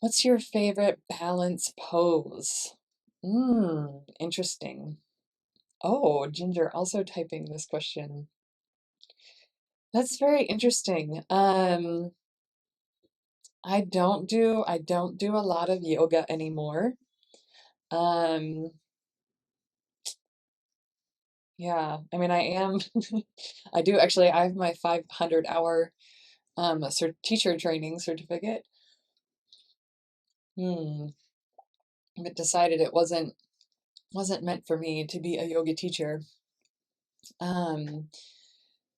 What's your favorite balance pose? Interesting. Oh, Ginger also typing this question. That's very interesting. I don't do a lot of yoga anymore. Um, yeah, I mean I am I do actually I have my 500-hour teacher training certificate. Hmm. But decided it wasn't meant for me to be a yoga teacher. Um,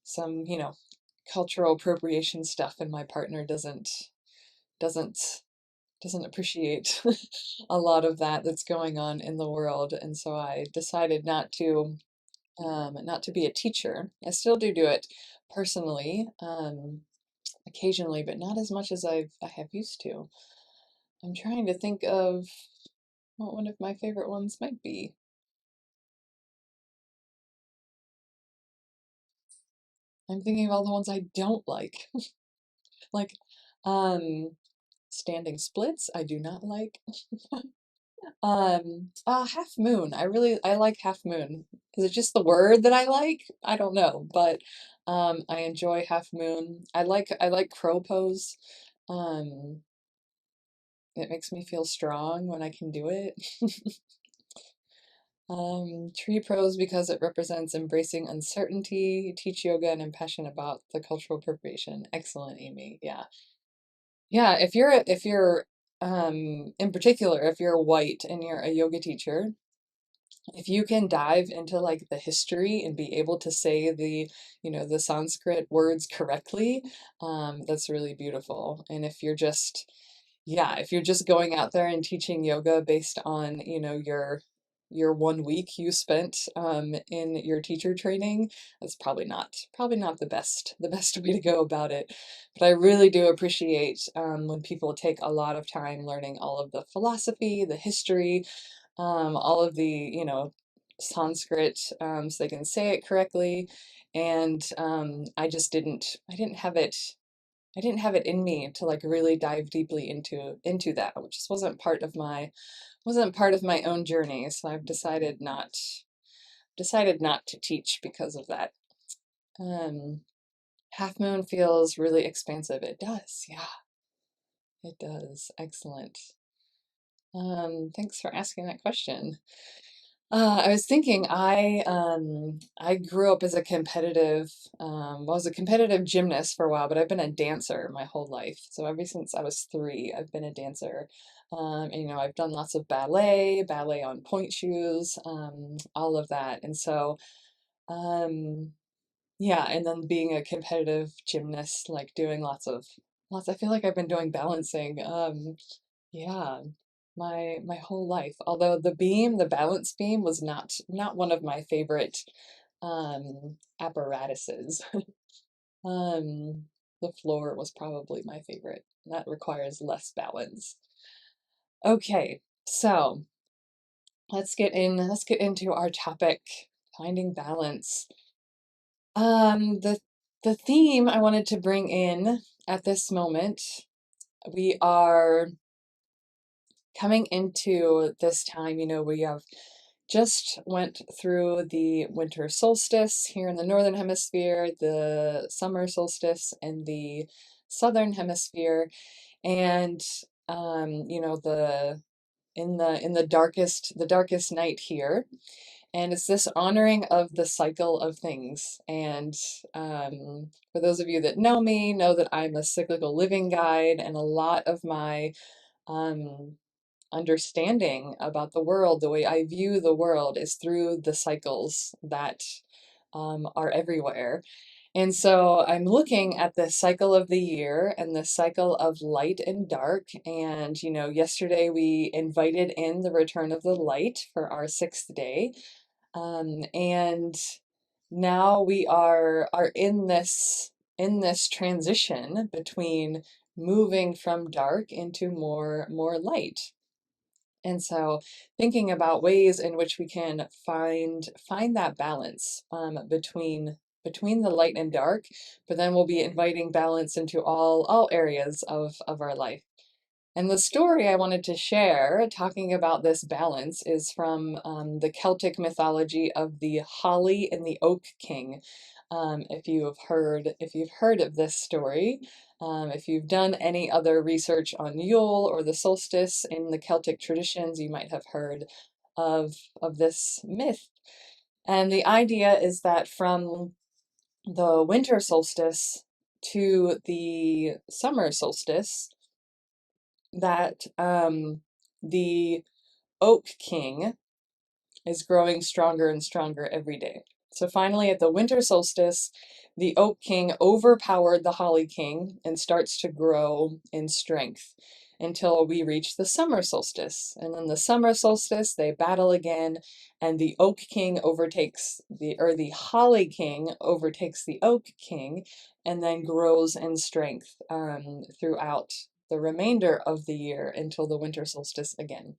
some, cultural appropriation stuff, and my partner doesn't doesn't appreciate a lot of that that's going on in the world, and so I decided not to be a teacher. I still do it personally, occasionally, but not as much as I have used to. I'm trying to think of what one of my favorite ones might be. I'm thinking of all the ones I don't like. Like, um, standing splits, I do not like. Half moon. I like half moon. Is it just the word that I like? I don't know, but I enjoy half moon. I like crow pose. Um, it makes me feel strong when I can do it. Tree pose because it represents embracing uncertainty. Teach yoga and I'm passionate about the cultural appropriation. Excellent, Amy. Yeah. Yeah, if you're in particular, if you're white and you're a yoga teacher, if you can dive into like the history and be able to say the Sanskrit words correctly, that's really beautiful. And if you're just going out there and teaching yoga based on, your 1 week you spent in your teacher training, that's probably not the best way to go about it. But I really do appreciate when people take a lot of time learning all of the philosophy, the history, all of the, Sanskrit, so they can say it correctly. And I didn't have it in me to like really dive deeply into that, which just wasn't part of my own journey. So I've decided not to teach because of that. Um, Half moon feels really expansive. It does, yeah, it does. Excellent. Thanks for asking that question. I was thinking I grew up as a competitive well, I was a competitive gymnast for a while, but I've been a dancer my whole life. So ever since I was 3, I've been a dancer. And I've done lots of ballet on point shoes, all of that. And so um yeah, and then being a competitive gymnast, like doing lots, I feel like I've been doing balancing. Yeah, my whole life. Although the balance beam was not one of my favorite apparatuses. Um, the floor was probably my favorite. That requires less balance. Okay, so let's get into our topic, finding balance. The theme I wanted to bring in at this moment, we are coming into this time, we have just went through the winter solstice here in the northern hemisphere, the summer solstice in the southern hemisphere, and the in the darkest night here. And it's this honoring of the cycle of things. And for those of you that know me, know that I'm a cyclical living guide, and a lot of my um, understanding about the world, the way I view the world, is through the cycles that are everywhere. And so I'm looking at the cycle of the year and the cycle of light and dark. And, yesterday we invited in the return of the light for our 6th day. And now we are in this transition between moving from dark into more light. And so thinking about ways in which we can find that balance between the light and dark, but then we'll be inviting balance into all areas of our life. And the story I wanted to share, talking about this balance, is from the Celtic mythology of the Holly and the Oak King. If you've heard of this story, if you've done any other research on Yule or the solstice in the Celtic traditions, you might have heard of this myth. And the idea is that from the winter solstice to the summer solstice, that the Oak King is growing stronger and stronger every day. So finally, at the winter solstice, the Oak King overpowered the Holly King and starts to grow in strength until we reach the summer solstice. And then the summer solstice, they battle again, and the Oak King the Holly King overtakes the Oak King, and then grows in strength throughout the remainder of the year until the winter solstice again.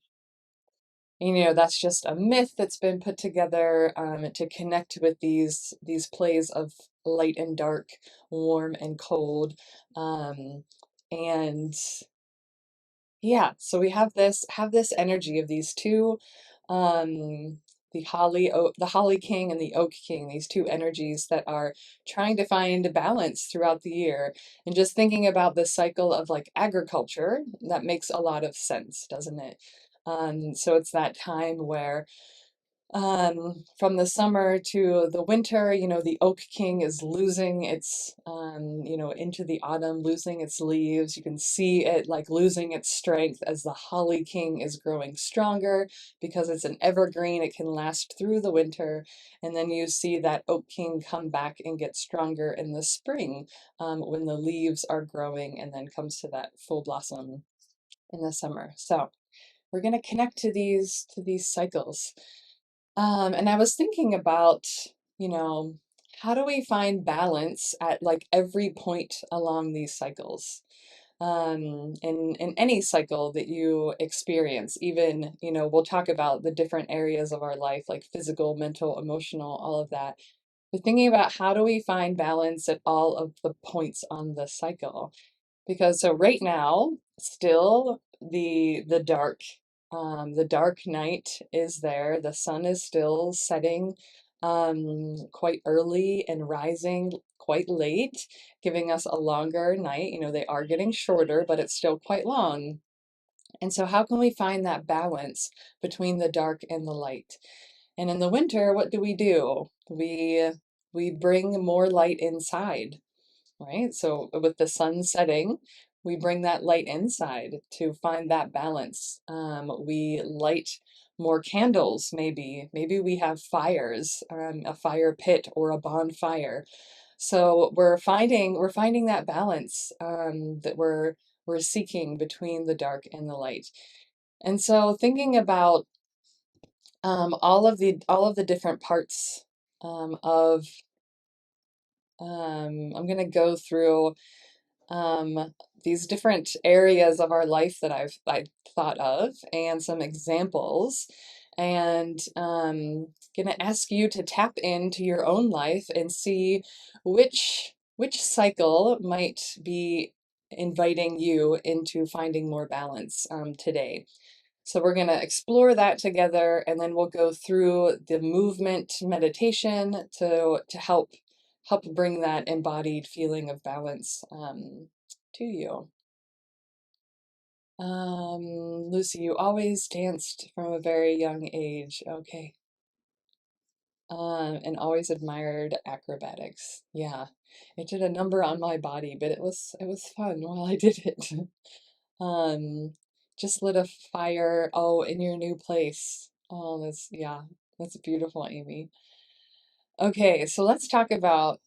That's just a myth that's been put together to connect with these plays of light and dark, warm and cold. Um, and yeah, so we have this energy of these two, um, the Holly King and the Oak King, these two energies that are trying to find balance throughout the year. And just thinking about the cycle of like agriculture, that makes a lot of sense, doesn't it? So it's that time where from the summer to the winter, the Oak King is losing into the autumn, losing its leaves. You can see it like losing its strength as the Holly King is growing stronger because it's an evergreen. It can last through the winter. And then you see that Oak King come back and get stronger in the spring when the leaves are growing and then comes to that full blossom in the summer. So we're going to connect to these cycles. And I was thinking about, you know, how do we find balance at like every point along these cycles? In any cycle that you experience, even, we'll talk about the different areas of our life, like physical, mental, emotional, all of that. But thinking about how do we find balance at all of the points on the cycle? Because so right now, still the dark night is there. The sun is still setting quite early and rising quite late, giving us a longer night. They are getting shorter, but it's still quite long. And so how can we find that balance between the dark and the light? And in the winter, what do? We bring more light inside, right? So with the sun setting, we bring that light inside to find that balance. We light more candles, maybe. Maybe we have fires, a fire pit or a bonfire. So we're finding that balance that we're seeking between the dark and the light. And so thinking about all of the different parts of I'm going to go through these different areas of our life that I thought of and some examples, and going to ask you to tap into your own life and see which cycle might be inviting you into finding more balance today. So we're going to explore that together, and then we'll go through the movement meditation to help bring that embodied feeling of balance to you. Lucy, you always danced from a very young age. Okay. And always admired acrobatics. Yeah, it did a number on my body, but it was fun while I did it. Um, just lit a fire, in your new place. Oh, that's beautiful, Amy. Okay, so let's talk about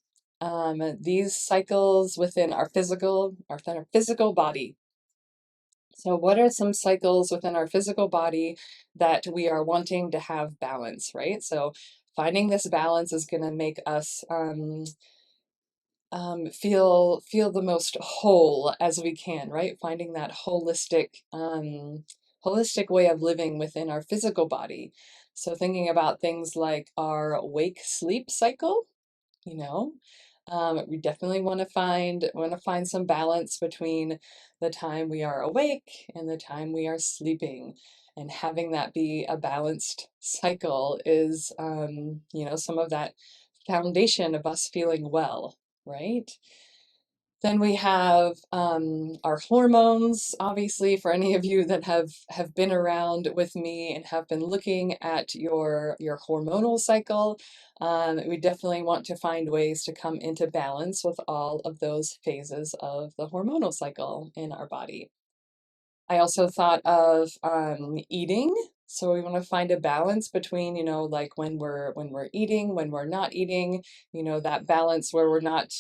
these cycles within our physical body. So what are some cycles within our physical body that we are wanting to have balance, right? So finding this balance is going to make us feel the most whole as we can, right? Finding that holistic way of living within our physical body. So thinking about things like our wake sleep cycle, you know, We definitely want to find some balance between the time we are awake and the time we are sleeping. And having that be a balanced cycle is, some of that foundation of us feeling well, right? Then we have our hormones, obviously, for any of you that have been around with me and have been looking at your hormonal cycle. We definitely want to find ways to come into balance with all of those phases of the hormonal cycle in our body. I also thought of eating. So we want to find a balance between, like when we're eating, when we're not eating, that balance where we're not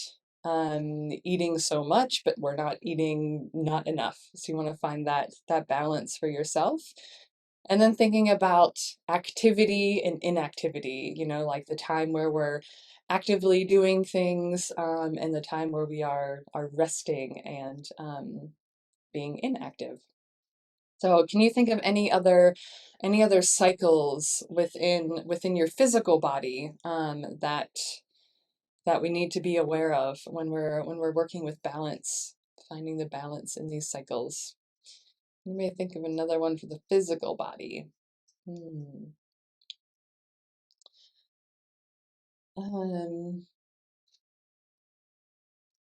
eating so much, but we're not eating not enough. So you want to find that balance for yourself. And then thinking about activity and inactivity, like the time where we're actively doing things, and the time where we are resting and being inactive. So can you think of any other cycles within your physical body, that we need to be aware of when we're working with balance, finding the balance in these cycles? You may think of another one for the physical body. Hmm. Um,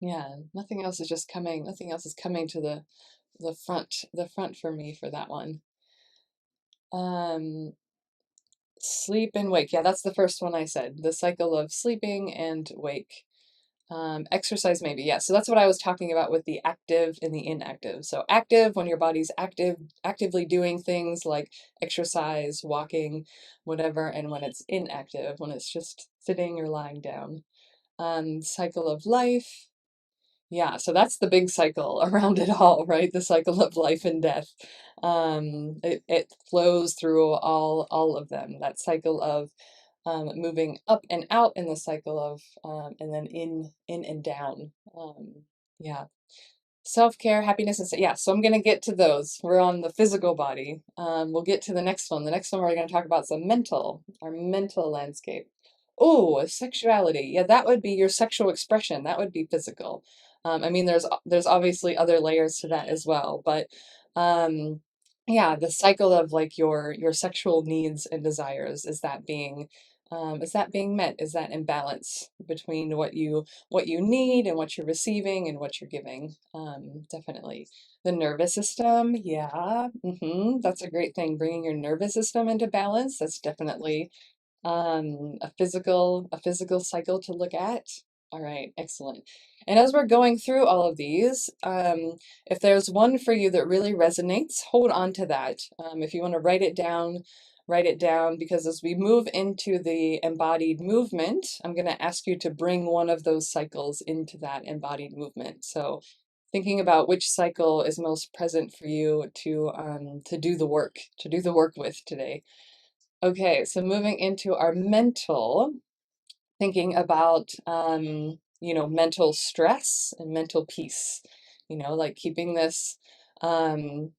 yeah, nothing else is coming to the front for me for that one. Um, Sleep and wake. Yeah, that's the first one I said. The cycle of sleeping and wake. Exercise maybe. Yeah. So that's what I was talking about with the active and the inactive. So active, when your body's actively doing things like exercise, walking, whatever, and when it's inactive, when it's just sitting or lying down. Cycle of life. Yeah, so that's the big cycle around it all, right? The cycle of life and death. It flows through all of them. That cycle of moving up and out, in the cycle of and then in and down. Yeah, self-care, happiness, and yeah. So I'm gonna get to those. We're on the physical body. We'll get to the next one. The next one we're gonna talk about is our mental landscape. Oh, sexuality. Yeah, that would be your sexual expression. That would be physical. I mean, there's obviously other layers to that as well, but um, yeah, the cycle of like your sexual needs and desires, is that being met? Is that in balance between what you need and what you're receiving and what you're giving? Definitely. The nervous system, yeah, that's a great thing. Bringing your nervous system into balance, that's definitely a physical cycle to look at. All right, excellent. And as we're going through all of these, if there's one for you that really resonates, hold on to that. If you want to write it down, because as we move into the embodied movement, I'm going to ask you to bring one of those cycles into that embodied movement. So thinking about which cycle is most present for you to do the work with today. Okay, so moving into our mental, thinking about mental stress and mental peace. Like um,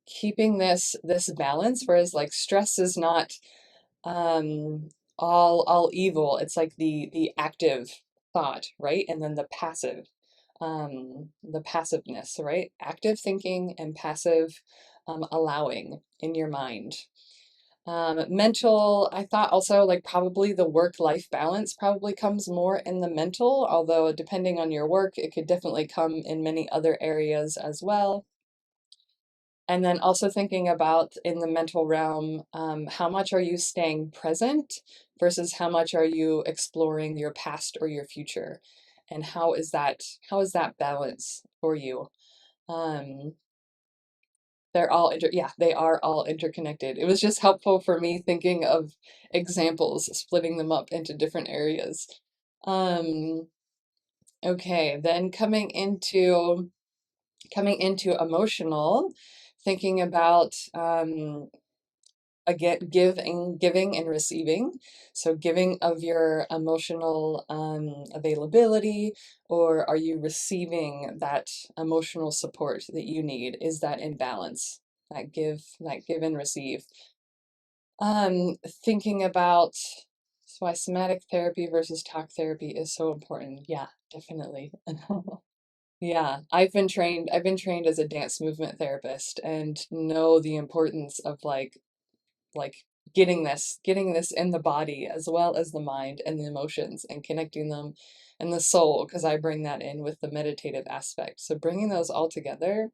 keeping this balance. Whereas like stress is not um, all evil. It's like the active thought, right? And then the passiveness, right? Active thinking and passive allowing in your mind. Mental, I thought also like probably the work-life balance probably comes more in the mental, although depending on your work, it could definitely come in many other areas as well. And then also thinking about in the mental realm, how much are you staying present versus how much are you exploring your past or your future? And how is that balance for you? Um, they are all interconnected. It was just helpful for me thinking of examples, splitting them up into different areas. Um, okay, then coming into emotional, thinking about again giving and receiving. So giving of your emotional availability, or are you receiving that emotional support that you need? Is that in balance? That give and receive. Thinking about That's why somatic therapy versus talk therapy is so important. Yeah, definitely. Yeah, I've been trained as a dance movement therapist and know the importance of like getting this in the body as well as the mind and the emotions and connecting them and the soul, because I bring that in with the meditative aspect. So bringing those all together,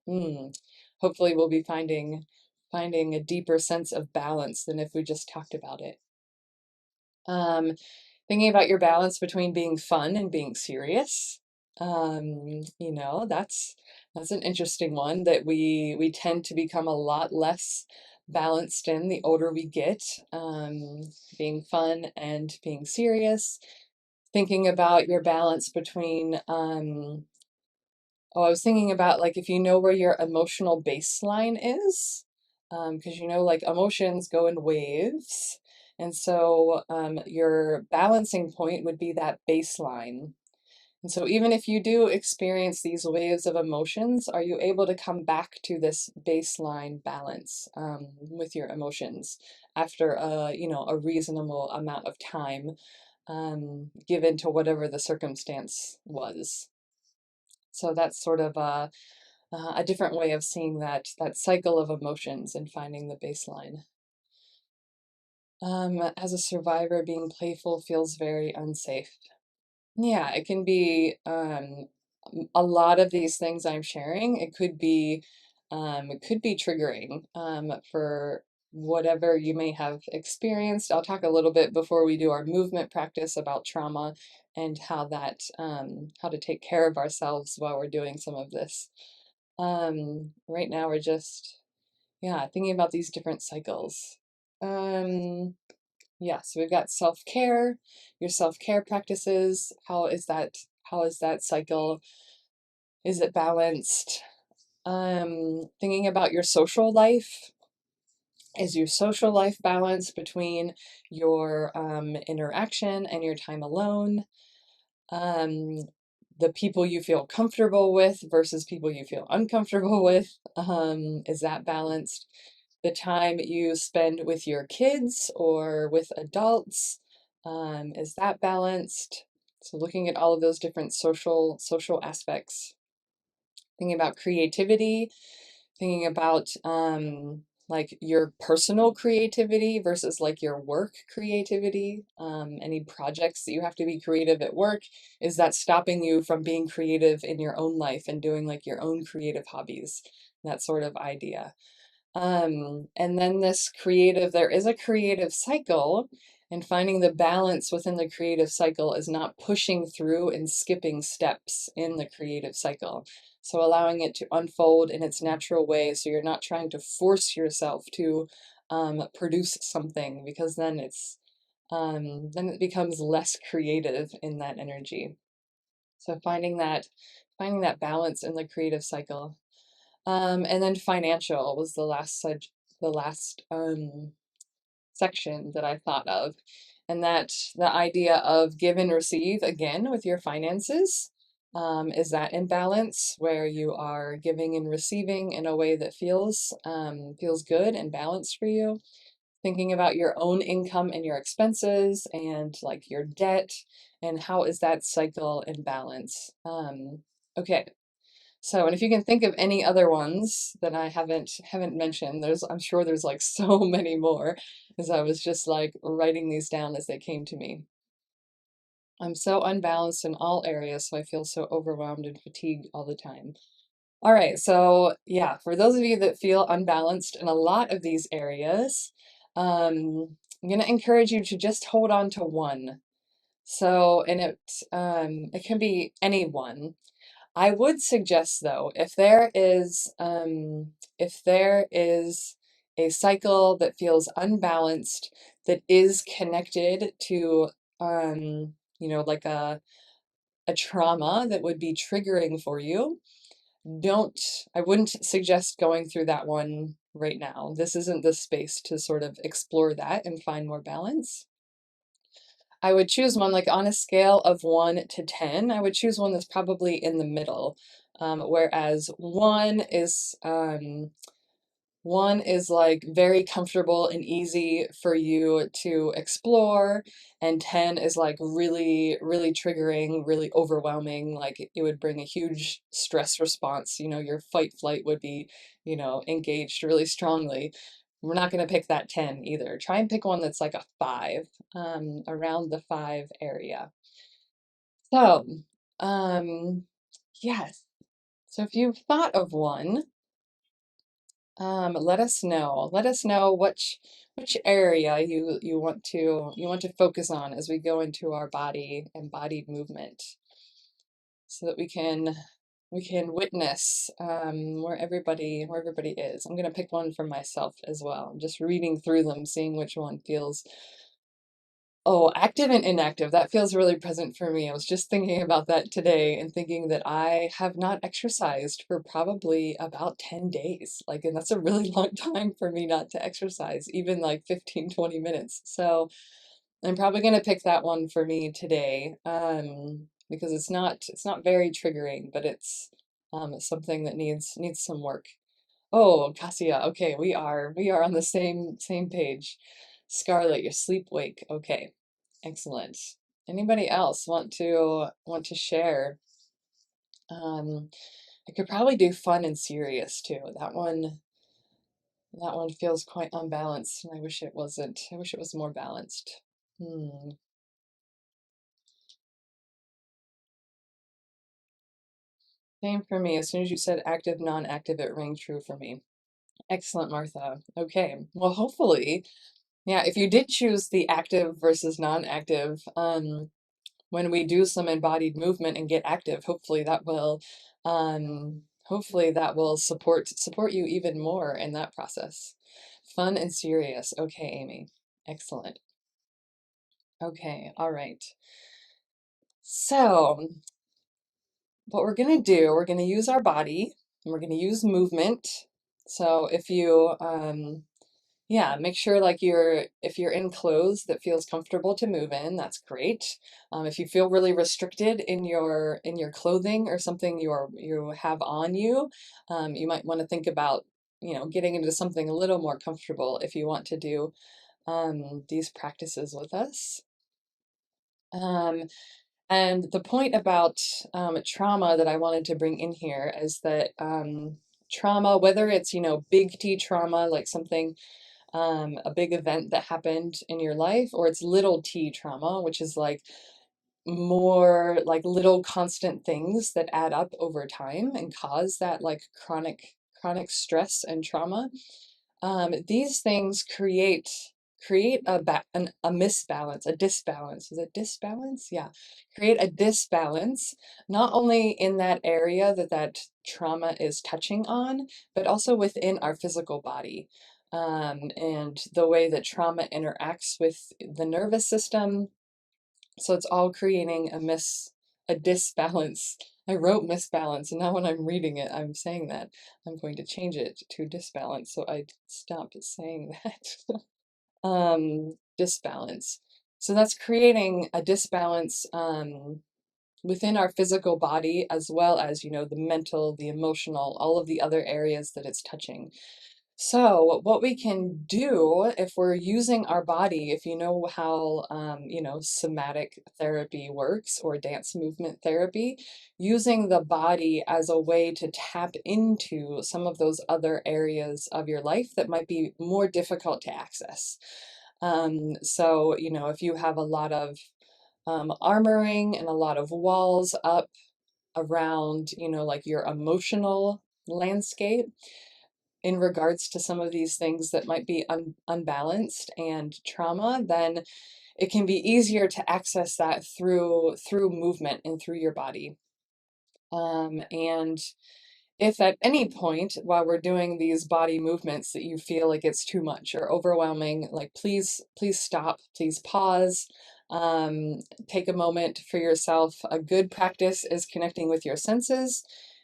hopefully we'll be finding a deeper sense of balance than if we just talked about it. Um, Thinking about your balance between being fun and being serious. That's an interesting one that we tend to become a lot less balanced in the older we get. Being fun and being serious. Thinking about your balance between I was thinking about like if you know where your emotional baseline is, because like emotions go in waves. And so your balancing point would be that baseline. And so even if you do experience these waves of emotions, are you able to come back to this baseline balance with your emotions after a reasonable amount of time given to whatever the circumstance was? So that's sort of a different way of seeing that cycle of emotions and finding the baseline. As a survivor, being playful feels very unsafe. Yeah, it can be a lot of these things I'm sharing. It could be triggering for whatever you may have experienced. I'll talk a little bit before we do our movement practice about trauma and how to take care of ourselves while we're doing some of this. Right now we're just, yeah, thinking about these different cycles. Yeah, so we've got self-care, your self-care practices. How is that cycle? Is it balanced? Thinking about your social life. Is your social life balanced between your interaction and your time alone? Um, the people you feel comfortable with versus people you feel uncomfortable with. Is that balanced? The time you spend with your kids or with adults, is that balanced? So looking at all of those different social aspects. Thinking about creativity, thinking about like your personal creativity versus like your work creativity. Any projects that you have to be creative at work, is that stopping you from being creative in your own life and doing like your own creative hobbies? That sort of idea. And then there is a creative cycle, and finding the balance within the creative cycle is not pushing through and skipping steps in the creative cycle. So allowing it to unfold in its natural way, so you're not trying to force yourself to produce something, because then it becomes less creative in that energy. So finding that balance in the creative cycle. And then financial was the last section that I thought of, and that the idea of give and receive again with your finances. Is that in balance where you are giving and receiving in a way that feels good and balanced for you? Thinking about your own income and your expenses and like your debt, and how is that cycle in balance? Okay, so, and if you can think of any other ones that I haven't mentioned, I'm sure there's like so many more, as I was just like writing these down as they came to me. I'm so unbalanced in all areas, so I feel so overwhelmed and fatigued all the time. All right, so yeah, for those of you that feel unbalanced in a lot of these areas, I'm going to encourage you to just hold on to one. So, and it can be any one. I would suggest though, if there is a cycle that feels unbalanced, that is connected to like a trauma that would be triggering for you, don't I wouldn't suggest going through that one right now. This isn't the space to sort of explore that and find more balance. I would choose one like on a scale of 1 to 10. I would choose one that's probably in the middle. Whereas 1 is 1 is like very comfortable and easy for you to explore, and 10 is like really, really triggering, really overwhelming. Like it would bring a huge stress response. Your fight flight would be, engaged really strongly. We're not going to pick that 10 either. Try and pick one that's like a 5, around the 5 area. So, yes. So if you've thought of one, let us know. Let us know which area you want to focus on as we go into our body embodied movement, so that we can witness where everybody is. I'm gonna pick one for myself as well. I'm just reading through them, seeing which one feels. Oh, active and inactive. That feels really present for me. I was just thinking about that today and thinking that I have not exercised for probably about 10 days. Like, and that's a really long time for me not to exercise, even like 15, 20 minutes. So I'm probably going to pick that one for me today, because it's not very triggering, but it's something that needs some work. Oh, Cassia. Okay, we are on the same page. Scarlet, you're sleep wake. Okay, excellent. Anybody else want to share? I could probably do fun and serious too. That one feels quite unbalanced, and I wish it wasn't. I wish it was more balanced. Hmm. Same for me. As soon as you said active, non-active, it rang true for me. Excellent, Martha. Okay. Well, hopefully, yeah, if you did choose the active versus non-active, when we do some embodied movement and get active, hopefully that will support you even more in that process. Fun and serious. Okay, Amy. Excellent. Okay, all right. So, what we're going to do, we're going to use our body and we're going to use movement. So, if you yeah, make sure like if you're in clothes that feels comfortable to move in, that's great. If you feel really restricted in your clothing or something you have on you, you might want to think about getting into something a little more comfortable if you want to do these practices with us. Um, and the point about trauma that I wanted to bring in here is that trauma, whether it's big T trauma, like something a big event that happened in your life, or it's little t trauma, which is like more like little constant things that add up over time and cause that like chronic stress and trauma. These things create a misbalance, a disbalance. Is it disbalance? Yeah. Create a disbalance, not only in that area that trauma is touching on, but also within our physical body. And the way that trauma interacts with the nervous system. So it's all creating a disbalance. I wrote misbalance, and now when I'm reading it, I'm saying that. I'm going to change it to disbalance, so I stop saying that. Disbalance. So that's creating a disbalance within our physical body, as well as, the mental, the emotional, all of the other areas that it's touching. So what we can do if we're using our body, if you know how, somatic therapy works, or dance movement therapy, using the body as a way to tap into some of those other areas of your life that might be more difficult to access. So, if you have a lot of armoring and a lot of walls up around, like your emotional landscape, in regards to some of these things that might be unbalanced and trauma, then it can be easier to access that through movement and through your body. And if at any point while we're doing these body movements that you feel like it's too much or overwhelming, like please stop, please pause, take a moment for yourself. A good practice is connecting with your senses.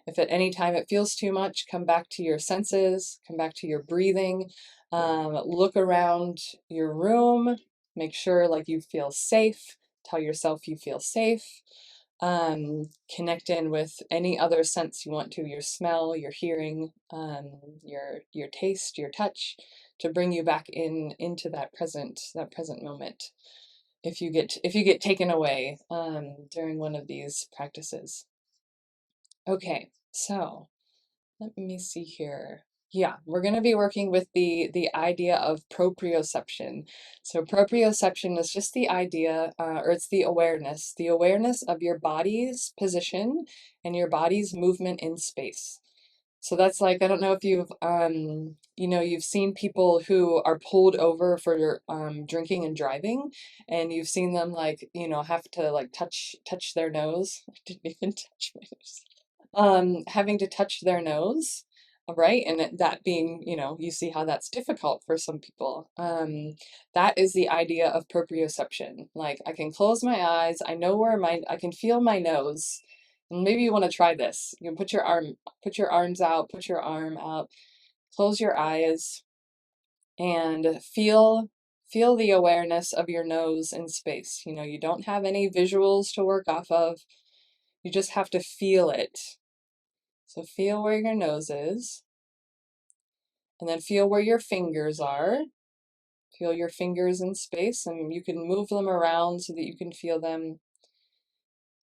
If at any time it feels too much, come back to your senses, come back to your breathing, look around your room, make sure like you feel safe, tell yourself you feel safe. Connect in with any other sense you want to, your smell, your hearing, your taste, your touch, to bring you back into that present moment. If you get taken away during one of these practices. Okay, so let me see here. Yeah, we're going to be working with the idea of proprioception. So proprioception is just the idea, or it's the awareness of your body's position and your body's movement in space. So that's like, I don't know if you've seen people who are pulled over for drinking and driving, and you've seen them like, have to like touch their nose. I didn't even touch my nose. Having to touch their nose, right? And that being, you see how that's difficult for some people. That is the idea of proprioception. Like, I can close my eyes, I know I can feel my nose. And maybe you want to try this. You can put your arms out, put your arm out, close your eyes, and feel the awareness of your nose in space. You don't have any visuals to work off of. You just have to feel it. So feel where your nose is, and then feel where your fingers are. Feel your fingers in space, and you can move them around so that you can feel them.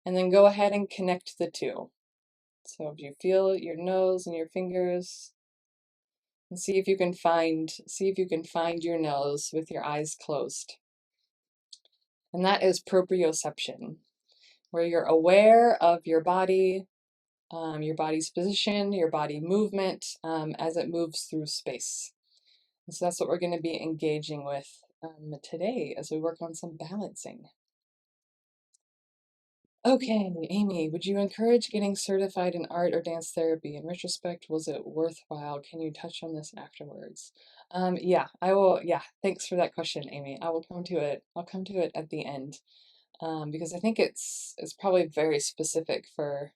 And then go ahead and connect the two. So if you feel your nose and your fingers, and see if you can find your nose with your eyes closed. And that is proprioception, where you're aware of your body, your body's position, your body movement as it moves through space. And so that's what we're going to be engaging with today as we work on some balancing. Okay, Amy, would you encourage getting certified in art or dance therapy? In retrospect, was it worthwhile? Can you touch on this afterwards? Yeah, I will. Yeah, thanks for that question, Amy. I will come to it. I'll come to it at the end because I think it's probably very specific for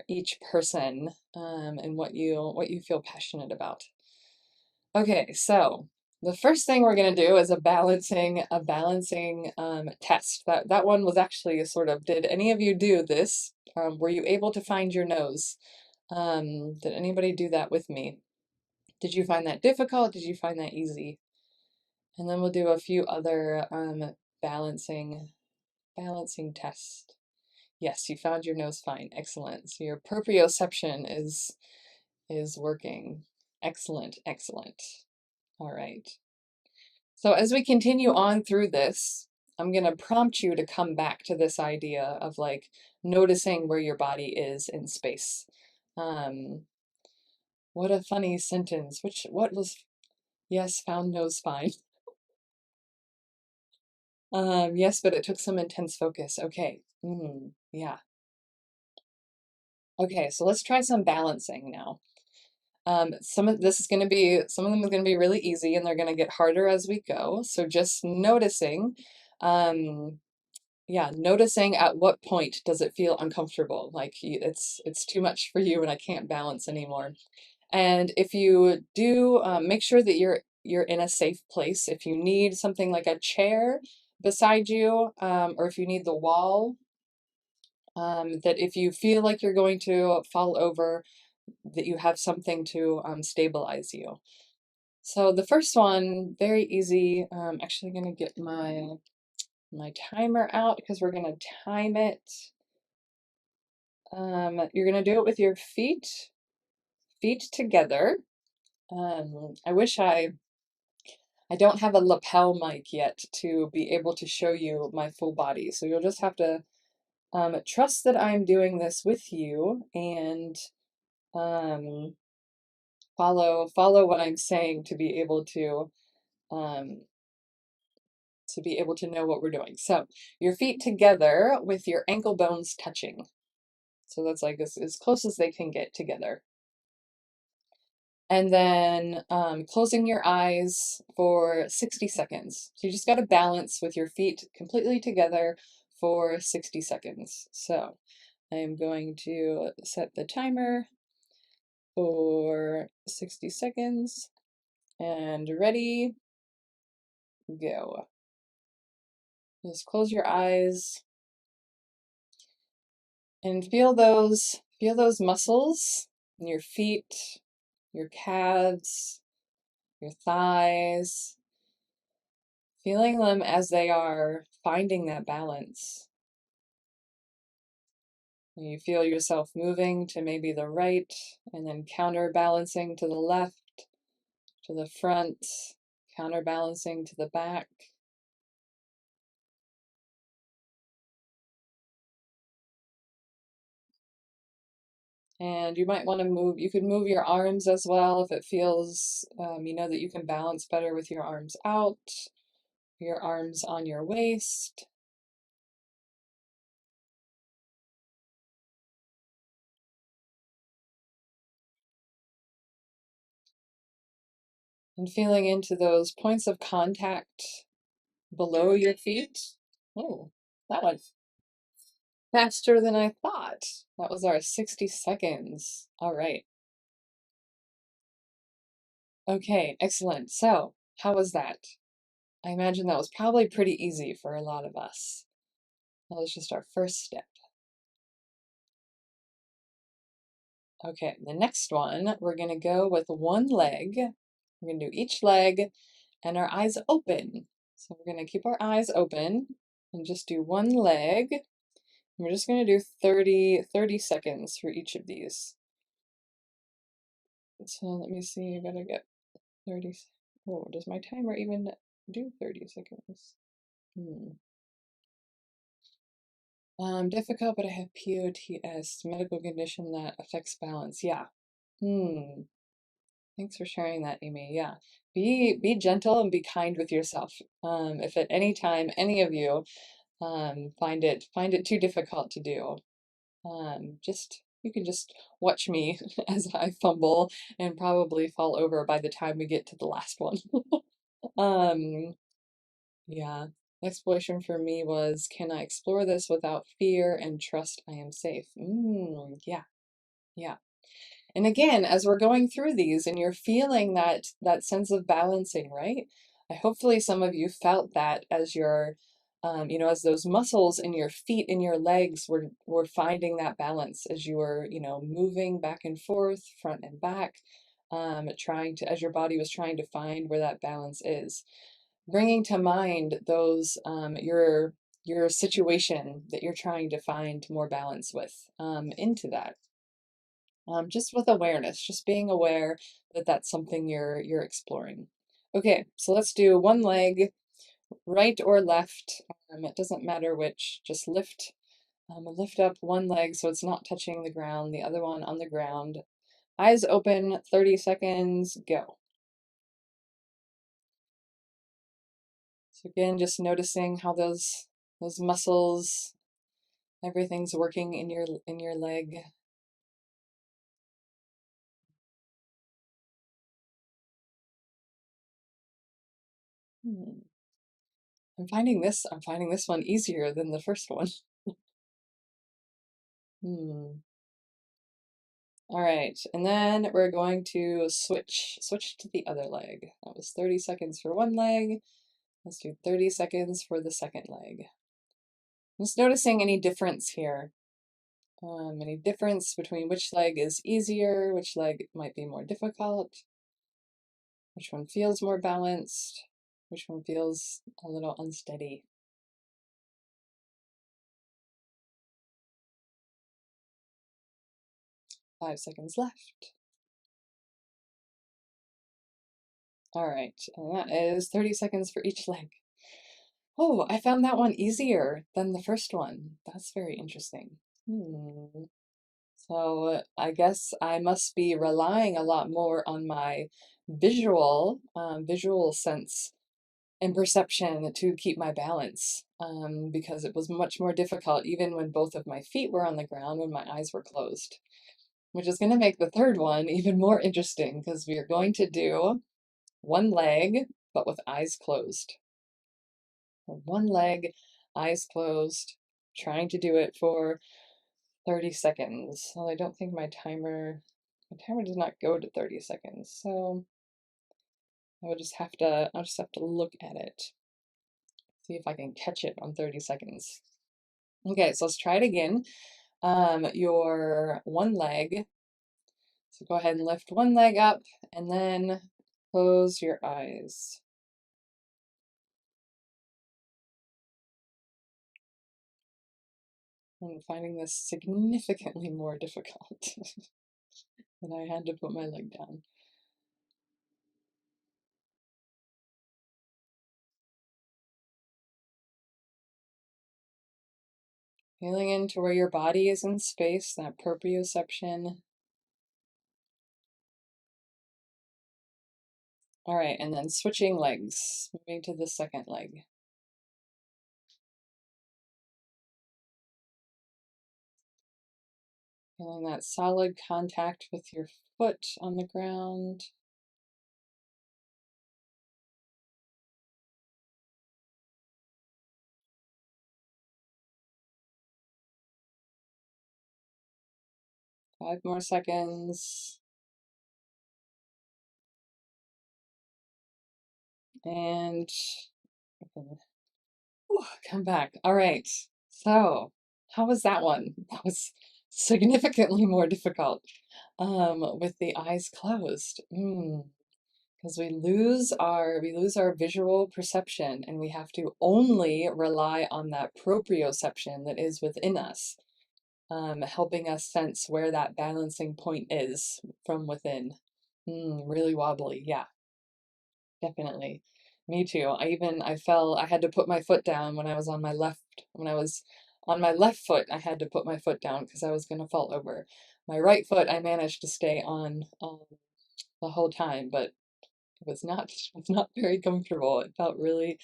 each person and what you feel passionate about. Okay, so the first thing we're going to do is a balancing test. That one was actually a sort of, did any of you do this? Were you able to find your nose? Did anybody do that with me? Did you find that difficult? Did you find that easy? And then we'll do a few other balancing tests. Yes, you found your nose fine. Excellent. So your proprioception is working. Excellent, excellent. All right. So as we continue on through this, I'm going to prompt you to come back to this idea of like noticing where your body is in space. What a funny sentence. What was, yes, found nose fine. Yes, but it took some intense focus. Okay. Yeah. Okay, so let's try some balancing now. Some of them is going to be really easy, and they're going to get harder as we go. So just noticing, noticing at what point does it feel uncomfortable, like it's too much for you and I can't balance anymore. And if you do, make sure that you're in a safe place. If you need something like a chair beside you, or if you need the wall, that if you feel like you're going to fall over, that you have something to stabilize you. So the first one, very easy. Actually going to get my timer out because we're going to time it. You're going to do it with your feet together. I wish I don't have a lapel mic yet to be able to show you my full body. So you'll just have to trust that I'm doing this with you and follow what I'm saying to be able to know what we're doing. So your feet together with your ankle bones touching. So that's like as close as they can get together. And then closing your eyes for 60 seconds. So you just got to balance with your feet completely together for 60 seconds. So I am going to set the timer for 60 seconds and ready, go. Just close your eyes And feel those muscles in your feet, your calves, your thighs, feeling them as they are finding that balance. And you feel yourself moving to maybe the right and then counterbalancing to the left, to the front, counterbalancing to the back. And you might want to move, you could move your arms as well if it feels, you know, that you can balance better with your arms out, your arms on your waist. And feeling into those points of contact below your feet. Oh, that went faster than I thought. That was our 60 seconds. All right. Okay, excellent. So, how was that? I imagine that was probably pretty easy for a lot of us. That was just our first step. Okay, the next one, we're going to go with one leg. We're going to do each leg and our eyes open. So we're going to keep our eyes open and just do one leg. We're just going to do 30 seconds for each of these. So let me see, I gotta get 30. Oh, does my timer even do 30 seconds? Difficult, but I have POTS, medical condition that affects balance. Yeah. Thanks for sharing that, Amy. Yeah. Be gentle and be kind with yourself. If at any time any of you find it too difficult to do, you can just watch me as I fumble and probably fall over by the time we get to the last one. Yeah. Exploration for me was, can I explore this without fear and trust I am safe? Yeah. Yeah. And again, as we're going through these and you're feeling that sense of balancing, right? Hopefully some of you felt that as you're, as those muscles in your feet and your legs were finding that balance as you were, moving back and forth, front and back, as your body was trying to find where that balance is. Bringing to mind those, your situation that you're trying to find more balance with, into that. Just with awareness, just being aware that that's something you're exploring. Okay, so let's do one leg, right or left. It doesn't matter which. Just lift up one leg so it's not touching the ground, the other one on the ground. Eyes open, 30 seconds, go. So again, just noticing how those muscles, everything's working in your leg. I'm finding this one easier than the first one. All right, and then we're going to switch to the other leg. That was 30 seconds for one leg. Let's do 30 seconds for the second leg. Just noticing any difference here. Any difference between which leg is easier, which leg might be more difficult, which one feels more balanced, which one feels a little unsteady. Five seconds left. All right, and that is 30 seconds for each leg. Oh, I found that one easier than the first one. That's very interesting. So I guess I must be relying a lot more on my visual sense and perception to keep my balance, because it was much more difficult even when both of my feet were on the ground when my eyes were closed, which is going to make the third one even more interesting because we are going to do one leg but with eyes closed. One leg, eyes closed, trying to do it for 30 seconds. Well, I don't think my timer does not go to 30 seconds, so I'll just have to look at it. See if I can catch it on 30 seconds. Okay, so let's try it again. your one leg. So go ahead and lift one leg up and then close your eyes. I'm finding this significantly more difficult when I had to put my leg down. Feeling into where your body is in space, that proprioception. All right, and then switching legs, moving to the second leg. Feeling that solid contact with your foot on the ground. Five more seconds. And come back. All right. So, how was that one? That was significantly more difficult with the eyes closed. Because we lose our visual perception, and we have to only rely on that proprioception that is within us, helping us sense where that balancing point is from within. Really wobbly, yeah, definitely. Me too. I had to put my foot down when I was on my left. When I was on my left foot, I had to put my foot down because I was going to fall over. My right foot, I managed to stay on the whole time, but it was not very comfortable. It felt really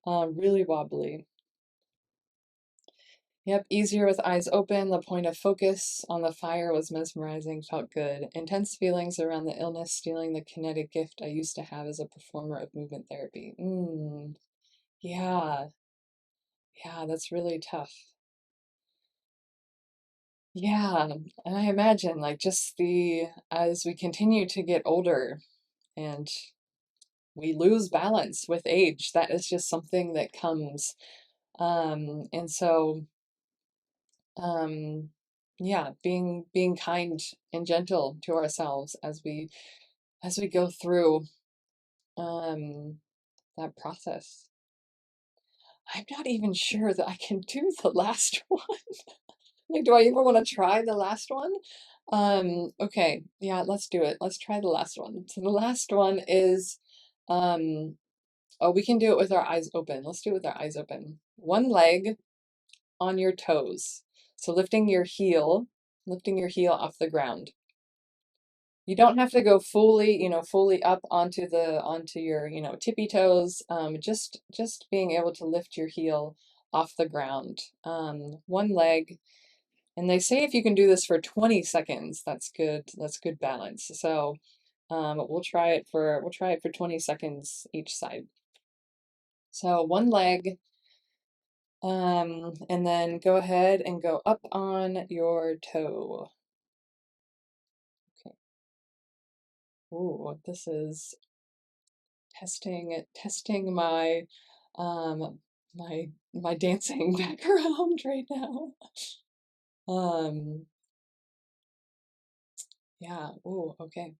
wobbly. Yep, easier with eyes open. The point of focus on the fire was mesmerizing, felt good. Intense feelings around the illness, stealing the kinetic gift I used to have as a performer of movement therapy. Yeah, yeah, that's really tough. Yeah, and I imagine like as we continue to get older and we lose balance with age, that is just something that comes. And so um yeah, being kind and gentle to ourselves as we go through um that process. I'm not even sure that I can do the last one. Like, do I even want to try the last one? Okay, yeah, let's do it. Let's try the last one. So the last one is oh, we can do it with our eyes open. Let's do it with our eyes open. One leg on your toes. So lifting your heel off the ground. You don't have to go fully up onto your, tippy toes. Just being able to lift your heel off the ground. One leg. And they say if you can do this for 20 seconds, that's good. That's good balance. So we'll try it for 20 seconds each side. So one leg. And then go ahead and go up on your toe. Okay. Ooh, this is testing um my dancing background right now. Um, yeah. Ooh, okay.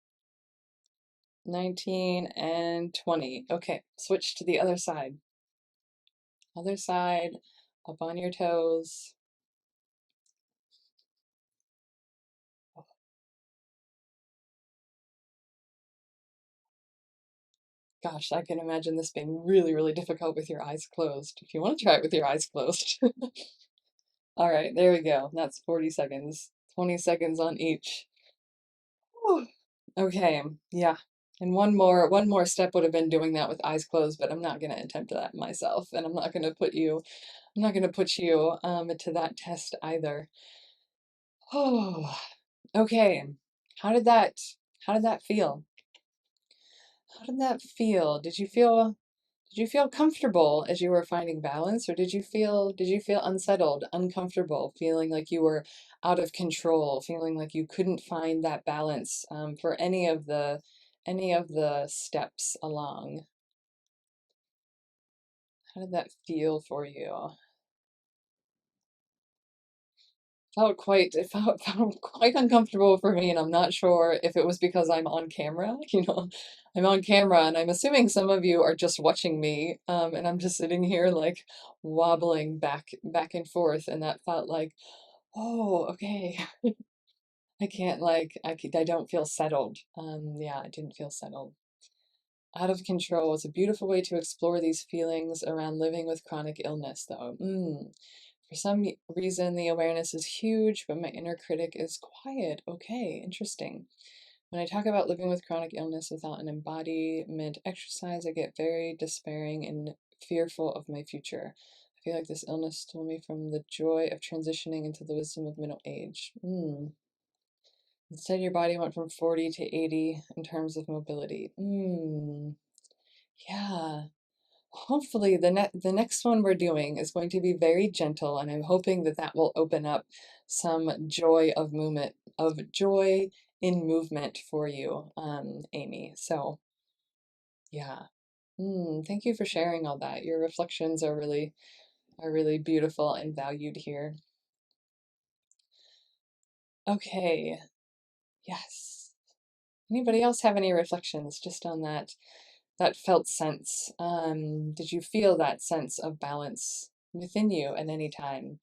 19 and 20. Okay, switch to the other side. Other side, up on your toes. Gosh, I can imagine this being really, really difficult with your eyes closed. If you want to try it with your eyes closed. All right, there we go. That's 40 seconds. 20 seconds on each. Whew. Okay, yeah. And one more step would have been doing that with eyes closed, but I'm not going to attempt that myself, and I'm not going to put you to that test either. Oh, okay. How did that how did that feel? How did that feel? Did you feel comfortable as you were finding balance, or did you feel unsettled, uncomfortable, feeling like you were out of control, feeling like you couldn't find that balance for any of the steps along? How did that feel for you? felt quite uncomfortable for me, and I'm not sure if it was because I'm on camera. I'm on camera, and I'm assuming some of you are just watching me, and I'm just sitting here like wobbling back and forth, and that felt like, oh, okay. I can't like I don't feel settled. Yeah, I didn't feel settled. Out of control is a beautiful way to explore these feelings around living with chronic illness, though. For some reason, the awareness is huge, but my inner critic is quiet. Okay, interesting. When I talk about living with chronic illness without an embodiment exercise, I get very despairing and fearful of my future. I feel like this illness stole me from the joy of transitioning into the wisdom of middle age. Instead, your body went from 40 to 80 in terms of mobility. Yeah. Hopefully, the next one we're doing is going to be very gentle, and I'm hoping that that will open up some joy in movement for you, Amy. So, yeah. Thank you for sharing all that. Your reflections are really beautiful and valued here. Okay. Yes. Anybody else have any reflections just on that felt sense? Did you feel that sense of balance within you at any time?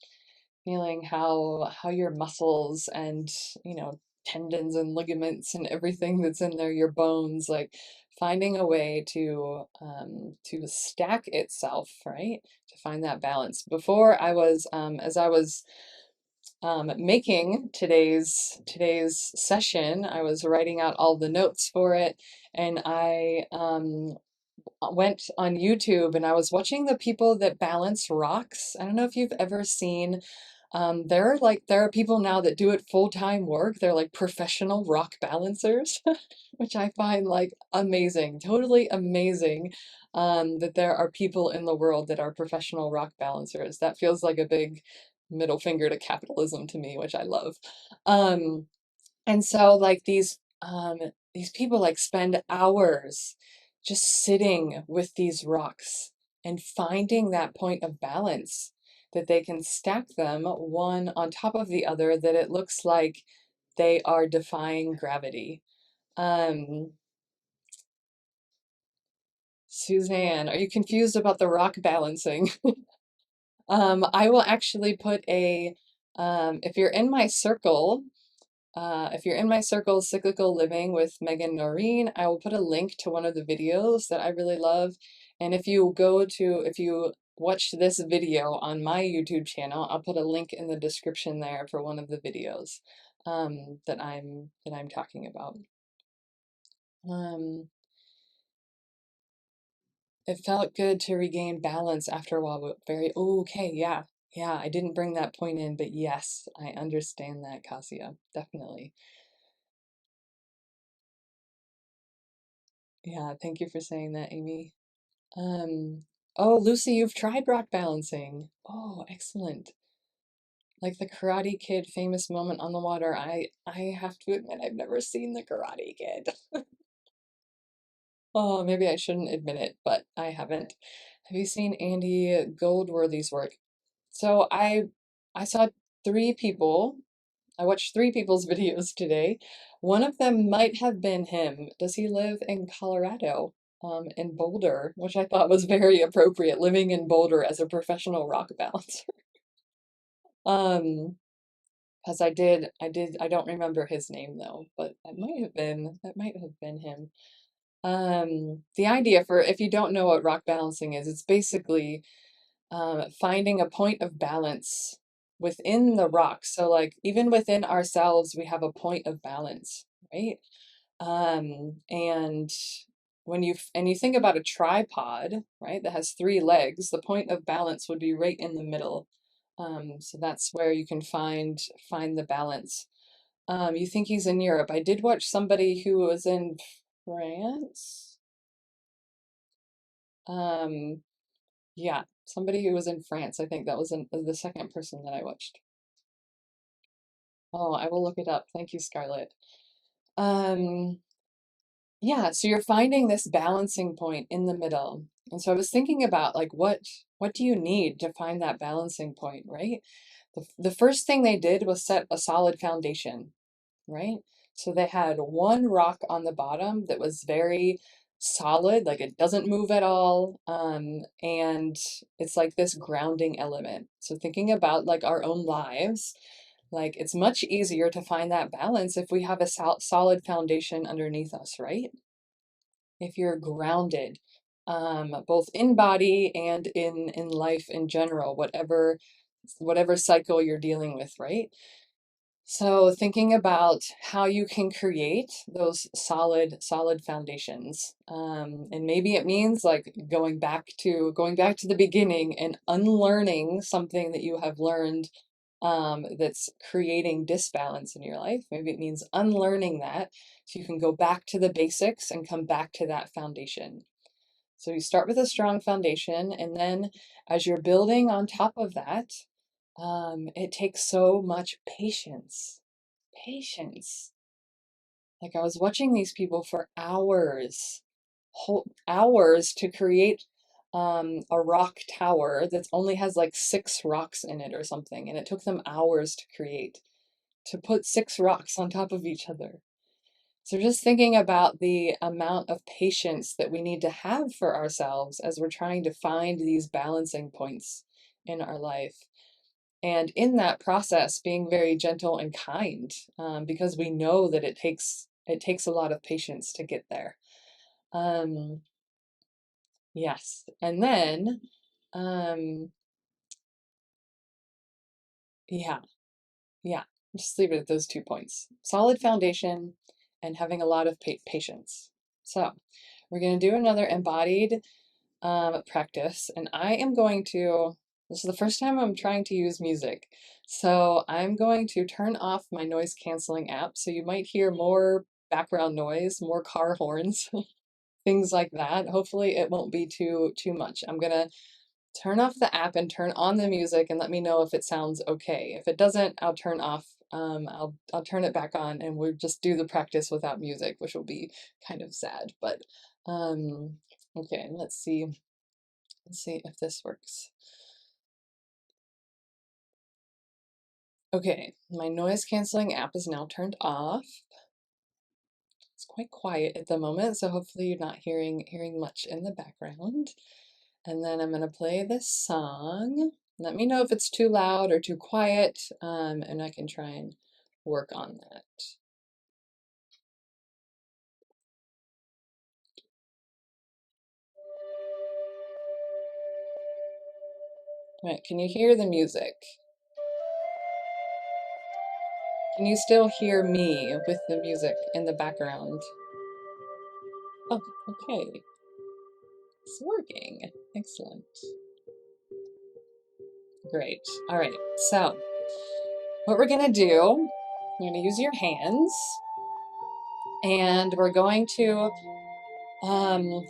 Feeling how your muscles and, tendons and ligaments and everything that's in there, your bones, like finding a way to stack itself, right? To find that balance. Before I was, as I was making today's session, I was writing out all the notes for it, and I went on YouTube and I was watching the people that balance rocks. I don't know if you've ever seen, there are people now that do it full-time work. They're like professional rock balancers, which I find like amazing, totally amazing, that there are people in the world that are professional rock balancers. That feels like a big middle finger to capitalism to me, which I love. Um, and so like these people like spend hours just sitting with these rocks and finding that point of balance that they can stack them one on top of the other, that it looks like they are defying gravity. Um, Suzanne, are you confused about the rock balancing? I will actually put if you're in my circle, if you're in my circle, Cyclical Living with Meghan Noreen, I will put a link to one of the videos that I really love. And if you watch this video on my YouTube channel, I'll put a link in the description there for one of the videos that I'm talking about. Um, it felt good to regain balance after a while, but okay, yeah. Yeah, I didn't bring that point in, but yes, I understand that, Cassia, definitely. Yeah, thank you for saying that, Amy. Oh, Lucy, you've tried rock balancing. Oh, excellent. Like the Karate Kid famous moment on the water. I have to admit I've never seen the Karate Kid. Oh, maybe I shouldn't admit it, but I haven't. Have you seen Andy Goldworthy's work? So I saw three people. I watched three people's videos today. One of them might have been him. Does he live in Colorado? In Boulder, which I thought was very appropriate, living in Boulder as a professional rock balancer. Um, because I don't remember his name though, but that might have been him. The idea for, if you don't know what rock balancing is, it's basically finding a point of balance within the rock. So like even within ourselves, we have a point of balance, right? And you think about a tripod, right, that has three legs, the point of balance would be right in the middle. So that's where you can find the balance. You think he's in Europe. I did watch somebody who was in France. Um, yeah, somebody who was in France. I think that was the second person that I watched. Oh, I will look it up. Thank you, Scarlett. Um, Yeah, so you're finding this balancing point in the middle. And so I was thinking about like what do you need to find that balancing point, right? The first thing they did was set a solid foundation, right? So they had one rock on the bottom that was very solid, like it doesn't move at all. And it's like this grounding element. So thinking about like our own lives, like it's much easier to find that balance if we have a solid foundation underneath us, right? If you're grounded, both in body and in life in general, whatever cycle you're dealing with, right? So thinking about how you can create those solid foundations, and maybe it means like going back to the beginning and unlearning something that you have learned, that's creating disbalance in your life. Maybe it means unlearning that so you can go back to the basics and come back to that foundation. So you start with a strong foundation, and then as you're building on top of that, it takes so much patience. Patience. Like I was watching these people for hours, whole hours to create a rock tower that only has like 6 rocks in it or something. And it took them hours to create, to put 6 rocks on top of each other. So just thinking about the amount of patience that we need to have for ourselves as we're trying to find these balancing points in our life. And in that process, being very gentle and kind, because we know that it takes a lot of patience to get there. Yes, and then, yeah, just leave it at those 2 points: solid foundation and having a lot of patience. So we're going to do another embodied practice, and I am going to. This is the first time I'm trying to use music. So I'm going to turn off my noise canceling app. So you might hear more background noise, more car horns, things like that. Hopefully it won't be too much. I'm gonna turn off the app and turn on the music and let me know if it sounds okay. If it doesn't, I'll turn off, I'll turn it back on and we'll just do the practice without music, which will be kind of sad. But okay, let's see if this works. Okay, my noise canceling app is now turned off. It's quite quiet at the moment, so hopefully you're not hearing much in the background. And then I'm gonna play this song. Let me know if it's too loud or too quiet, and I can try and work on that. All right, can you hear the music? Can you still hear me with the music in the background? Oh, okay. It's working. Excellent. Great. All right, so what we're gonna do, you're gonna use your hands and we're going to,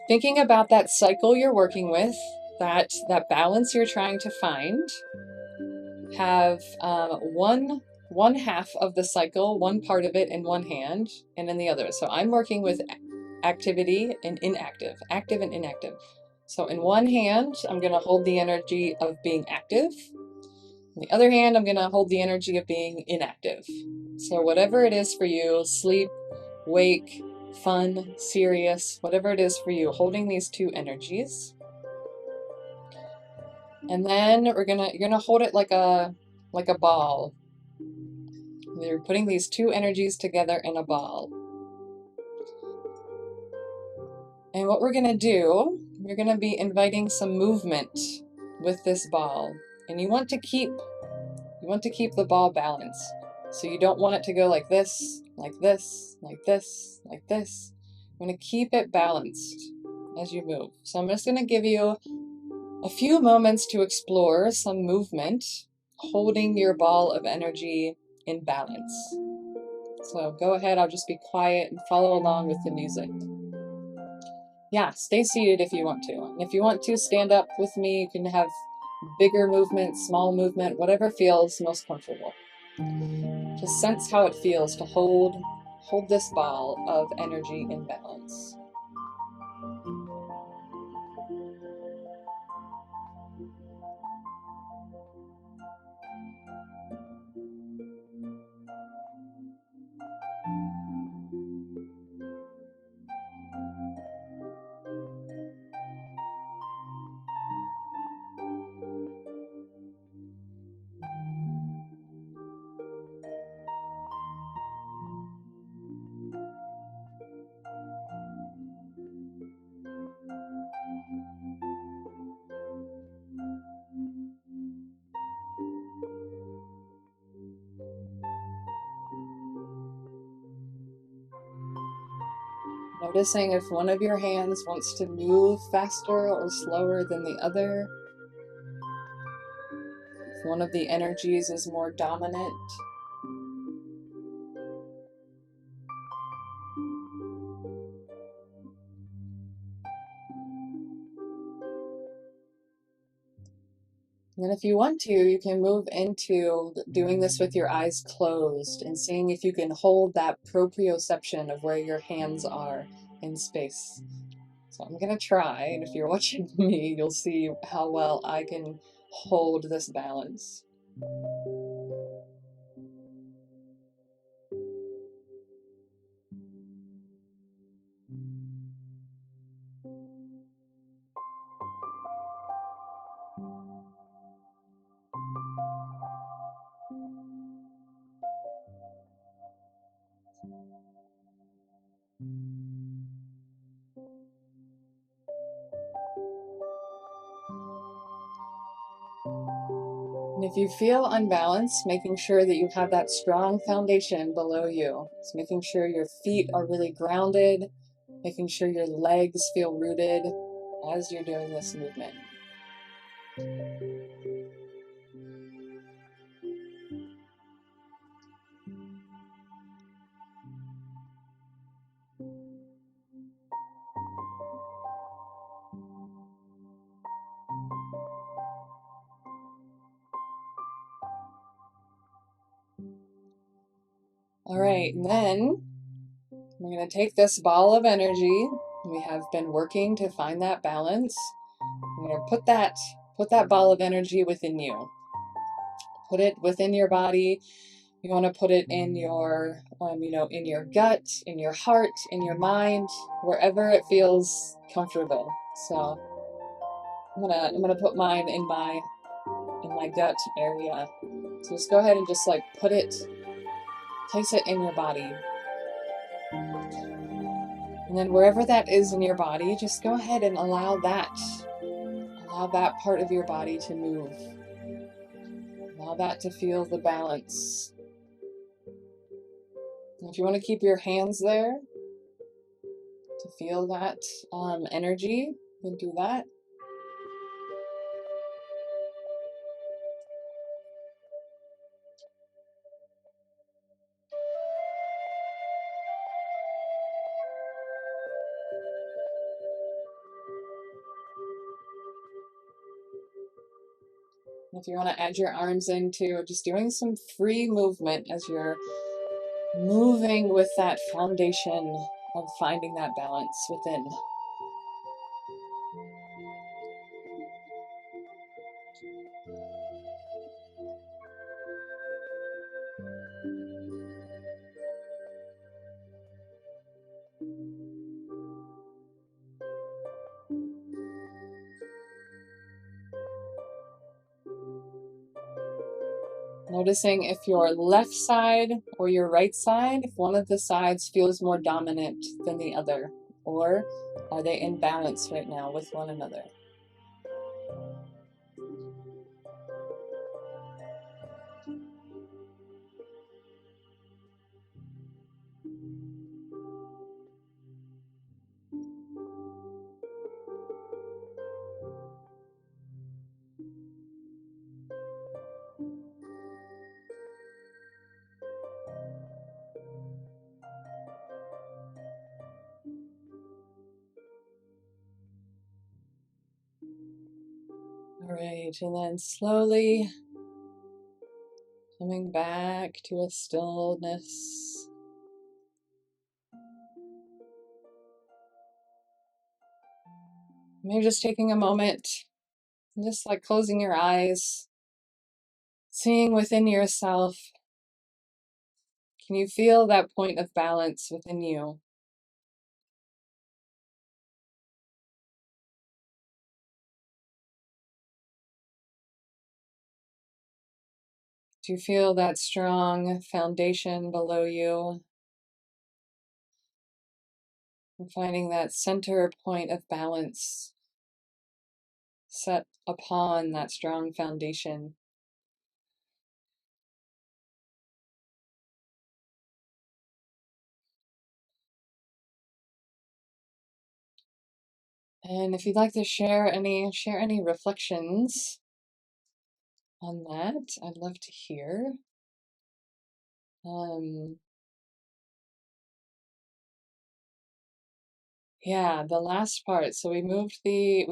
thinking about that cycle you're working with, that balance you're trying to find, have one half of the cycle, one part of it in one hand and in the other. So I'm working with activity and inactive, active and inactive. So in one hand, I'm going to hold the energy of being active. On the other hand, I'm going to hold the energy of being inactive. So whatever it is for you, sleep, wake, fun, serious, whatever it is for you, holding these 2 energies. And then you're gonna hold it like a ball. You're putting these 2 energies together in a ball. And what we're gonna do, you're gonna be inviting some movement with this ball. And you want to keep the ball balanced. So you don't want it to go like this, like this, like this, like this. You want to keep it balanced as you move. So I'm just gonna give you a few moments to explore some movement, holding your ball of energy in balance. So go ahead, I'll just be quiet and follow along with the music. Yeah, stay seated if you want to. And if you want to stand up with me, you can have bigger movement, small movement, whatever feels most comfortable. Just sense how it feels to hold this ball of energy in balance. Noticing if one of your hands wants to move faster or slower than the other. If one of the energies is more dominant. And then if you want to, you can move into doing this with your eyes closed and seeing if you can hold that proprioception of where your hands are in space. So I'm going to try, and if you're watching me, you'll see how well I can hold this balance. And if you feel unbalanced, making sure that you have that strong foundation below you. So making sure your feet are really grounded, making sure your legs feel rooted as you're doing this movement. All right, and then we're going to take this ball of energy. We have been working to find that balance. I'm going to put that ball of energy within you. Put it within your body. You want to put it in your, in your gut, in your heart, in your mind, wherever it feels comfortable. So I'm gonna put mine in my gut area. So just go ahead and just like place it in your body. And then wherever that is in your body, just go ahead and allow that part of your body to move. Allow that to feel the balance. And if you want to keep your hands there to feel that energy, you can do that. If you want to add your arms into just doing some free movement as you're moving with that foundation of finding that balance within. Noticing if your left side or your right side, if one of the sides feels more dominant than the other, or are they in balance right now with one another? All right, and then slowly coming back to a stillness. Maybe just taking a moment, just like closing your eyes, seeing within yourself. Can you feel that point of balance within you? Do you feel that strong foundation below you? And finding that center point of balance set upon that strong foundation. And if you'd like to share any reflections on that, I'd love to hear. Um, yeah, the last part. So we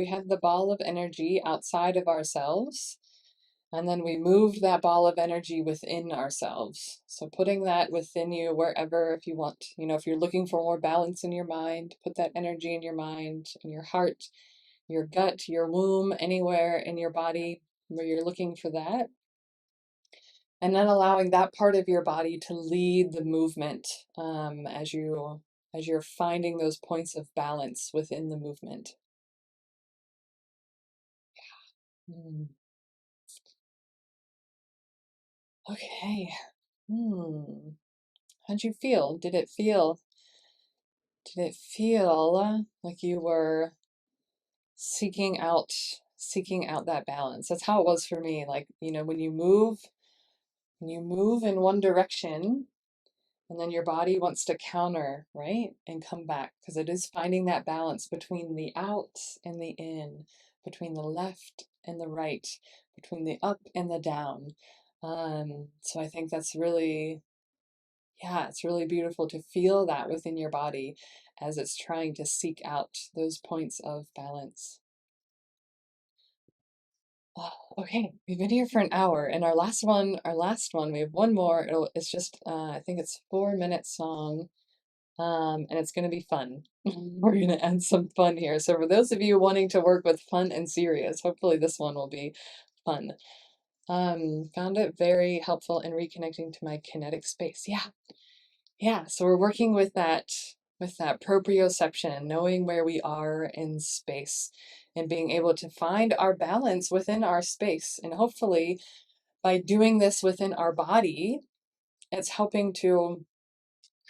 had the ball of energy outside of ourselves, and then we moved that ball of energy within ourselves. So putting that within you wherever, if you want, if you're looking for more balance in your mind, put that energy in your mind, in your heart, your gut, your womb, anywhere in your body where you're looking for that. And then allowing that part of your body to lead the movement as you're finding those points of balance within the movement. Mm. Okay. How'd you feel? Did it feel like you were seeking out that balance? That's how it was for me. Like, when you move in one direction, and then your body wants to counter, right? And come back, because it is finding that balance between the out and the in, between the left and the right, between the up and the down. So I think that's really, yeah, it's really beautiful to feel that within your body as it's trying to seek out those points of balance. Oh, okay, we've been here for an hour, and our last one, we have one more. It's just, I think it's 4 minute song. And it's going to be fun. We're going to add some fun here. So for those of you wanting to work with fun and serious, hopefully this one will be fun. Found it very helpful in reconnecting to my kinetic space. Yeah. Yeah. So we're working with that proprioception, knowing where we are in space and being able to find our balance within our space. And hopefully by doing this within our body, it's helping to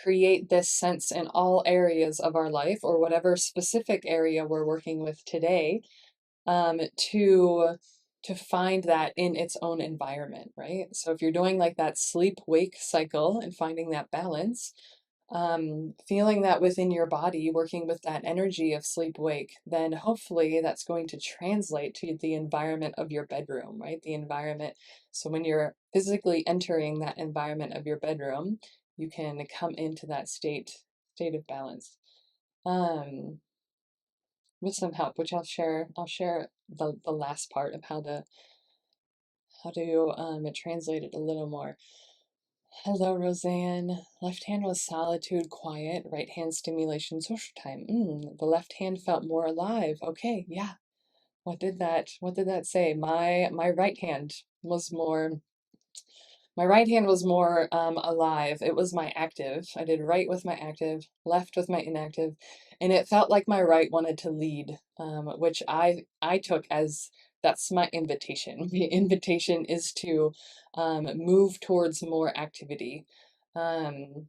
create this sense in all areas of our life, or whatever specific area we're working with today, to find that in its own environment, right? So if you're doing like that sleep wake cycle and finding that balance, feeling that within your body, working with that energy of sleep wake, then hopefully that's going to translate to the environment of your bedroom, right? The environment. So when you're physically entering that environment of your bedroom, you can come into that state of balance. With some help, which I'll share the last part of how to translate it a little more. Hello, Roseanne. Left hand was solitude, quiet. Right hand stimulation, social time. The left hand felt more alive. Okay, yeah. What did that say? My right hand was more. My right hand was more alive. It was my active. I did right with my active, left with my inactive, and it felt like my right wanted to lead, which I took as that's my invitation. The invitation is to move towards more activity, um,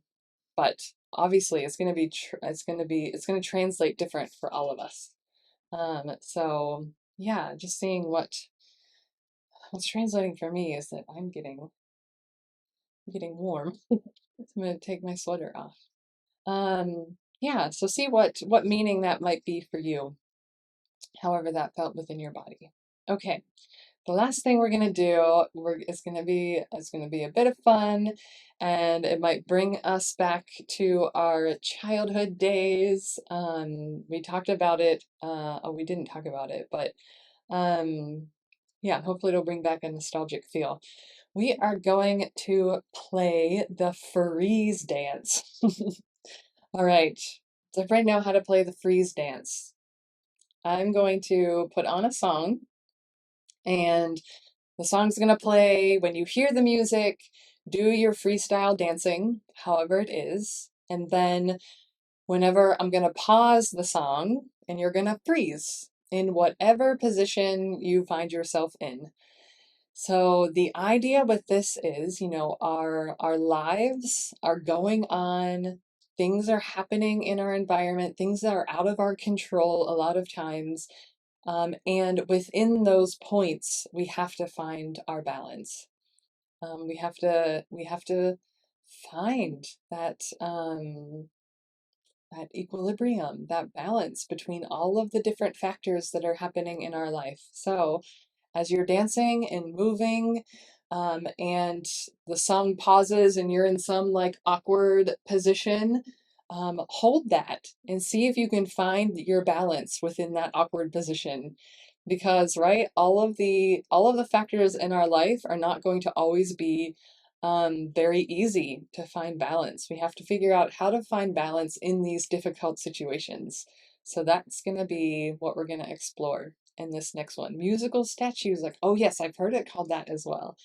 but obviously it's going to translate different for all of us. So yeah, just seeing what's translating for me is that I'm getting warm. I'm gonna take my sweater off. Yeah, so see what meaning that might be for you, however that felt within your body. Okay, the last thing we're gonna do, it's gonna be a bit of fun, and it might bring us back to our childhood days. We talked about it. Oh, we didn't talk about it, but um, yeah, hopefully it'll bring back a nostalgic feel. We are going to play the freeze dance. All right. Does everybody know how to play the freeze dance? I'm going to put on a song, and the song's going to play. When you hear the music, do your freestyle dancing, however it is. And then whenever I'm going to pause the song, and you're going to freeze in whatever position you find yourself in. So the idea with this is, our lives are going on, things are happening in our environment, things that are out of our control a lot of times. And within those points, we have to find our balance. We have to find that equilibrium, that balance between all of the different factors that are happening in our life. So as you're dancing and moving, and the song pauses and you're in some like awkward position, hold that and see if you can find your balance within that awkward position. Because, right, all of the factors in our life are not going to always be very easy to find balance. We have to figure out how to find balance in these difficult situations. So that's going to be what we're going to explore in this next one. Musical statues, like, oh yes, I've heard it called that as well.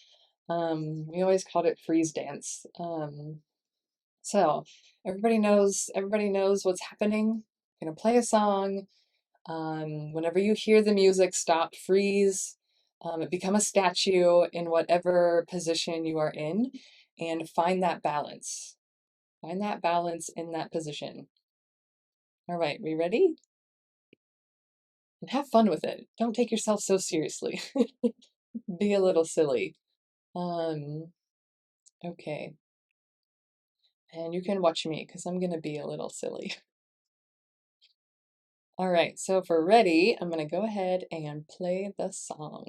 We always called it freeze dance. So everybody knows what's happening. I'm gonna play a song. Whenever you hear the music, stop, freeze, become a statue in whatever position you are in, and find that balance. Find that balance in that position. All right, we ready? And have fun with it. Don't take yourself so seriously. Be a little silly. Okay. And you can watch me because I'm going to be a little silly. All right, so if we're ready, I'm going to go ahead and play the song.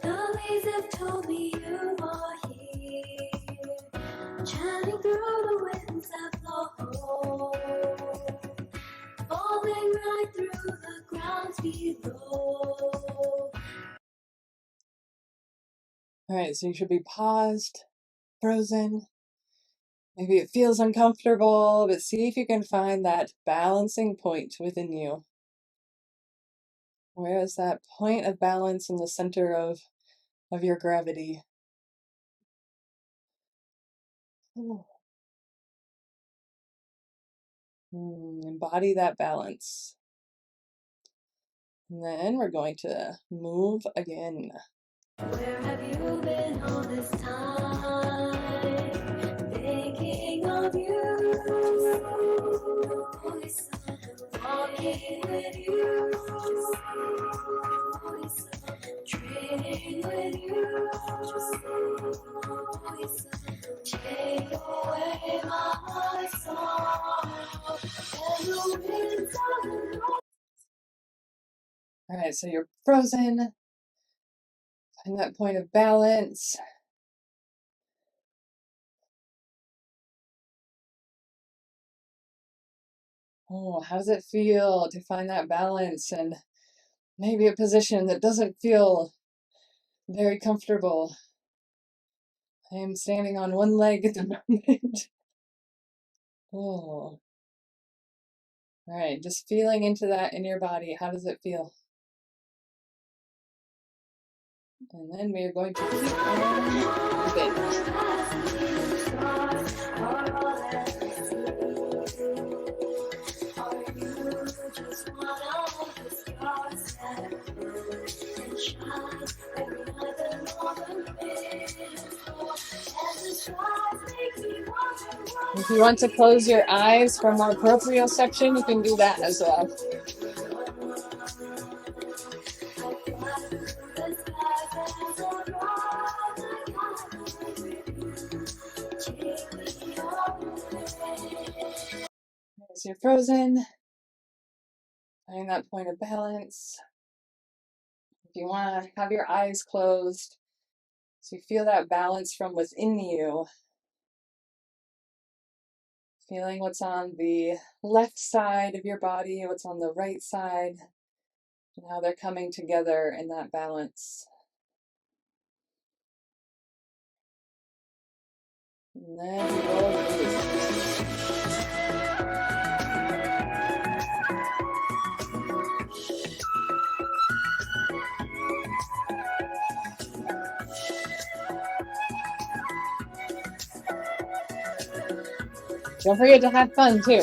The leaves have told me you are here, chanting through the winds that blow, falling right through the ground below. All right, so you should be paused, frozen. Maybe it feels uncomfortable, but see if you can find that balancing point within you. Where is that point of balance in the center of your gravity? Embody that balance. And then we're going to move again. Where have you been all this time? Thinking of you, walking with you, dreaming with you, take away my sorrow, and the winds of the north. All right, so you're frozen. Find that point of balance. Oh, how does it feel to find that balance and maybe a position that doesn't feel very comfortable? I am standing on one leg at the moment. Oh. All right, just feeling into that in your body. How does it feel? And then we are going to keep on moving. If you want to close your eyes for more proprioception, you can do that as well. As you're frozen, find that point of balance. If you want to have your eyes closed, so you feel that balance from within you. Feeling what's on the left side of your body, what's on the right side, and how they're coming together in that balance. And then we will release. Don't forget to have fun too.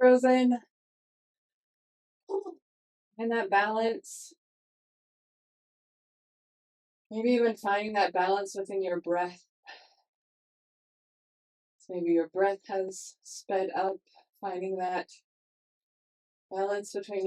chakras in. And that balance. Maybe even finding that balance within your breath. So maybe your breath has sped up, finding that balance between